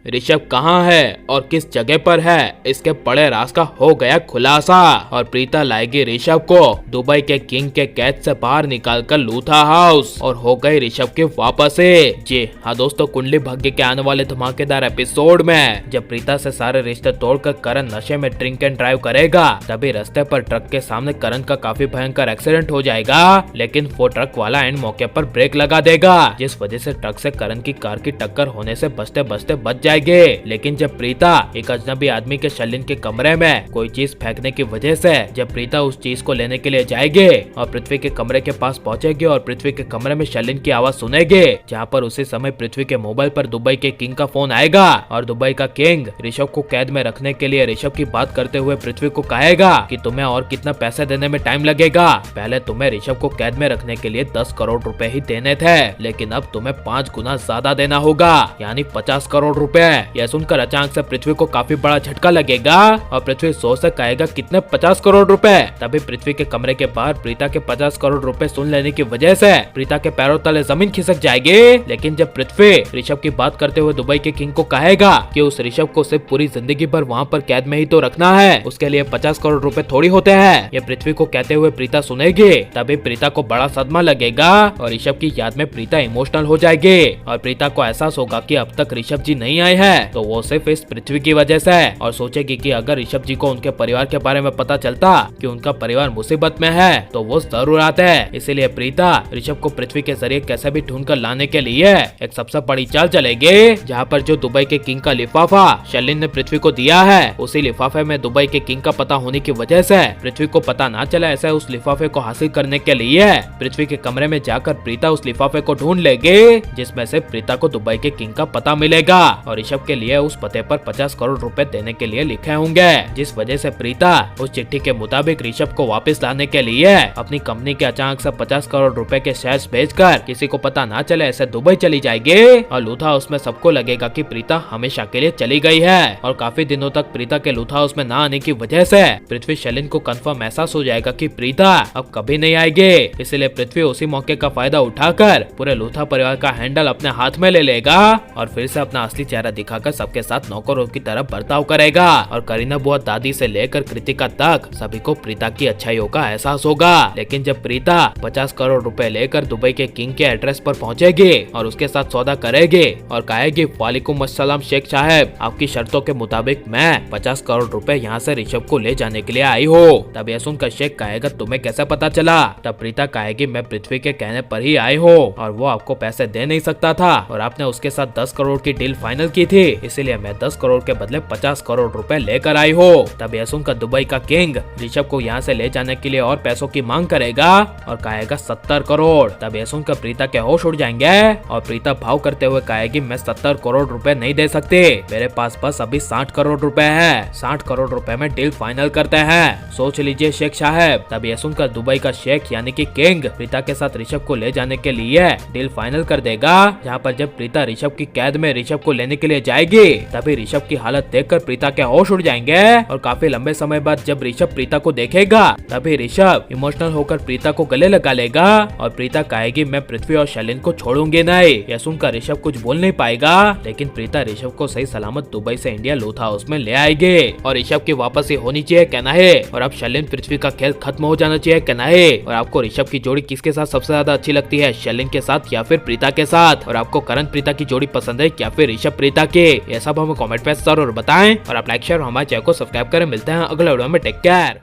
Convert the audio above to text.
ऋषभ कहाँ है और किस जगह पर है, इसके बड़े राज का हो गया खुलासा और प्रीता लाएगी ऋषभ को दुबई के किंग के कैद से बाहर निकालकर लूथा हाउस और हो गई ऋषभ की वापसी। जी हाँ दोस्तों, कुंडली भाग्य के आने वाले धमाकेदार एपिसोड में जब प्रीता से सारे रिश्ते तोड़कर करण नशे में ड्रिंक एंड ड्राइव करेगा, तभी रास्ते पर ट्रक के सामने करण का काफी भयंकर एक्सीडेंट हो जाएगा, लेकिन वो ट्रक वाला एंड मौके पर ब्रेक लगा देगा, जिस वजह से ट्रक से करण की कार की टक्कर होने से बचते बचते बच जाएंगे। लेकिन जब प्रीता एक अजनबी आदमी के शलिन के कमरे में कोई चीज फेंकने की वजह से जब प्रीता उस चीज को लेने के लिए जाएगी और पृथ्वी के कमरे के पास पहुंचेगी और पृथ्वी के कमरे में शलिन की आवाज सुनेगी, जहाँ पर उसी समय पृथ्वी के मोबाइल पर दुबई के किंग का फोन आएगा और दुबई का किंग ऋषभ को कैद में रखने के लिए ऋषभ की बात करते हुए पृथ्वी को कहेगा कि तुम्हें और कितना पैसे देने में टाइम लगेगा, पहले तुम्हें ऋषभ को कैद में रखने के लिए 10 करोड़ रुपए ही देने थे, लेकिन अब तुम्हें 5 गुना ज्यादा देना होगा, यानी 50 करोड़ रुपए। यह सुनकर अचानक से पृथ्वी को काफी बड़ा झटका लगेगा और पृथ्वी सोच से कहेगा कितने 50 करोड़ रुपए। तभी पृथ्वी के कमरे के बाहर प्रीता के 50 करोड़ रुपए सुन लेने की वजह से प्रीता के पैरों तले जमीन खिसक जाएगी। लेकिन जब पृथ्वी ऋषभ की बात करते हुए दुबई के किंग को कहेगा कि उस ऋषभ को सिर्फ पूरी जिंदगी भर वहाँ पर कैद में ही तो रखना है, उसके लिए 50 करोड़ रुपए थोड़ी होते हैं, ये पृथ्वी को कहते हुए प्रीता सुनेगी। तभी प्रीता को बड़ा सदमा लगेगा और ऋषभ की याद में प्रीता इमोशनल हो जाएगी और प्रीता को एहसास होगा कि अब तक ऋषभ जी नहीं आए हैं तो वो सिर्फ इस पृथ्वी की वजह से, और सोचेगी कि अगर ऋषभ जी को उनके परिवार के बारे में पता चलता कि उनका परिवार मुसीबत में है तो वो जरूर आते हैं। इसीलिए प्रीता ऋषभ को पृथ्वी के जरिए कैसे भी ढूंढ कर लाने के लिए एक सबसे बड़ी चाल चलेगी, जहाँ पर जो दुबई के किंग का लिफाफा शलिन ने पृथ्वी को दिया है, उसी लिफाफे में दुबई के किंग का पता होने की वजह से पृथ्वी को पता ना चले, ऐसे उस लिफाफे को हासिल करने के लिए पृथ्वी के कमरे में जाकर प्रीता उस लिफाफे को ढूंढ लेगी, जिसमें से प्रीता को दुबई के किंग का पता मिलेगा और ऋषभ के लिए उस पते पर 50 करोड़ रुपए देने के लिए लिखे होंगे, जिस वजह से प्रीता उस चिट्ठी के मुताबिक ऋषभ को वापस लाने के लिए अपनी कंपनी के अचानक से 50 करोड़ रुपए के शेयर्स बेचकर किसी को पता ना चले ऐसे दुबई चली जाएगी और लूथा हाउस में सबको लगेगा कि प्रीता हमेशा के लिए चली गई है। और काफी दिनों तक प्रीता के लूथा हाउस में ना आने की वजह से पृथ्वी शलिन को कंफर्म एहसास हो जाएगा कि प्रीता अब कभी नहीं आएगी, इसलिए पृथ्वी उसी मौके का फायदा उठाकर पूरे लूथा परिवार का हैंडल अपने हाथ में ले लेगा और फिर से अपना असली चेहरा दिखाकर सबके साथ नौकरों की तरफ बर्ताव करेगा और करीना बुआ दादी से लेकर कृतिका तक सभी को प्रीता की अच्छाइयों का एहसास होगा। लेकिन जब प्रीता 50 करोड़ रुपए लेकर दुबई के किंग के एड्रेस पर पहुंचेगी और उसके साथ सौदा करेगी और कहेगी वालेकुम अस्सलाम शेख साहब, आपकी शर्तों के मुताबिक मैं 50 करोड़ रुपए यहाँ से ऋषभ को ले जाने के लिए आई हूँ। तब यह सुनकर शेख कहेगा तुम्हें कैसे पता चला? तब प्रीता कहेगी मैं पृथ्वी के कहने पर ही आई हूँ और वो आपको पैसे दे नहीं सकता था और आपने उसके साथ 10 करोड़ की डील फाइनल की थी, इसलिए मैं 10 करोड़ के बदले 50 करोड़ रुपए लेकर आई हूँ। तब यह सुनकर दुबई का किंग ऋषभ को यहाँ से ले जाने के लिए और पैसों की मांग करेगा और कहेगा 70 करोड़। तब यह सुनकर प्रीता के होश उड़ जाएंगे और प्रीता भाव करते हुए कहेगी मैं 70 करोड़ रुपए नहीं दे सकती, मेरे पास बस अभी 60 करोड़ रुपए है, 60 करोड़ रुपए में डील फाइनल करते हैं, सोच लीजिए शेख साहब। तब यह सुनकर दुबई का शेख यानी कि किंग प्रीता के साथ ऋषभ को ले जाने के लिए डील फाइनल कर देगा, जहाँ पर जब प्रीता ऋषभ की कैद में ऋषभ को लेने के लिए जाएगी तभी ऋषभ की हालत देखकर प्रीता के होश उड़ जाएंगे और काफी लंबे समय बाद जब ऋषभ प्रीता को देखेगा तभी ऋषभ इमोशनल होकर प्रीता को गले लगा लेगा और प्रीता कहेगी मैं पृथ्वी और शलिन को छोड़ूंगी नहीं। यह सुनकर ऋषभ कुछ बोल नहीं पाएगा, लेकिन प्रीता ऋषभ को सही सलामत दुबई से इंडिया लूथा हाउस में ले आएगी और ऋषभ की वापसी होनी चाहिए कहना है और अब शलिन पृथ्वी का खेल खत्म हो जाना चाहिए कहना है। और आपको ऋषभ की जोड़ी किसके साथ सबसे ज्यादा अच्छी लगती है, शलिन के साथ या फिर प्रीता के साथ? और आपको करण प्रीता की जोड़ी पसंद है या फिर ऋषभ प्रीता की? ये सब हमें कमेंट पे जरूर बताएं और आप लाइक शेयर हमारे चैनल को सब्सक्राइब करें। मिलते हैं अगले वीडियो में, टेक केयर।